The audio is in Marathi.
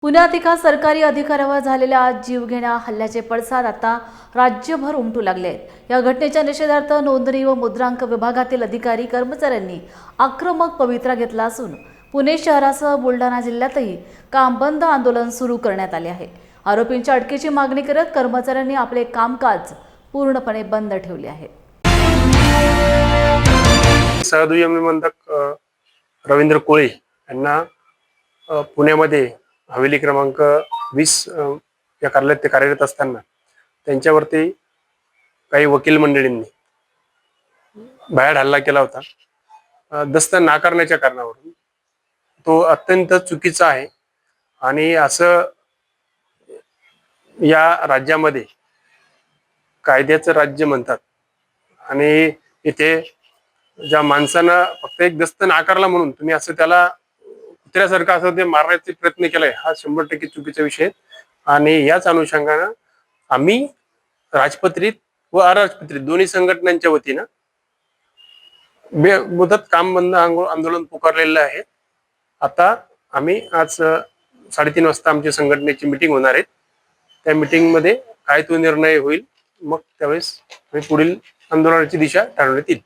पुण्यात एका सरकारी अधिकाऱ्यावर झालेल्या आज जीवघेण्या हल्ल्याचे पडसाद आता राज्यभर उमटू लागले आहेत। या घटनेच्या निषेधार्थ नोंदणी व मुद्रांक विभागातील अधिकारी कर्मचाऱ्यांनी आक्रमक पवित्रा घेतला असून पुणे शहरासह बुलढाणा जिल्ह्यातही काम बंद आंदोलन सुरू करण्यात आले आहे। आरोपींच्या अटकेची मागणी करत कर्मचाऱ्यांनी आपले कामकाज पूर्णपणे बंद ठेवले आहे। सहदुयम निबंधक रवींद्र कोळे यांना पुण्यामध्ये हवेली क्रमांक 20 या कार्यालयात ते कार्यरत असताना त्यांच्यावरती काही वकील मंडळींनी भयाड हल्ला केला होता। दस्त नाकारण्याच्या कारणावरून तो अत्यंत चुकीचा आहे आणि असं या राज्यामध्ये कायद्याचं राज्य म्हणतात आणि इथे ज्या माणसानं फक्त एक दस्त नाकारला म्हणून तुम्ही असं त्याला कुत्र्यासारखं असं ते मारण्याचे प्रयत्न केलाय हा 100% चुकीचा विषय आणि याच अनुषंगानं आम्ही राजपत्रित व अराजपत्रित दोन्ही संघटनांच्या वतीनं बेमुदत काम बंद आंदोलन पुकारलेलं आहे। आता आम्ही आज 3:30 वाजता आमच्या संघटनेची मीटिंग होणार आहे। त्या मीटिंग मध्ये काय तो निर्णय होईल मग त्यावेळेस आम्ही पुढील आंदोलनाची दिशा ठरवण्यात येईल।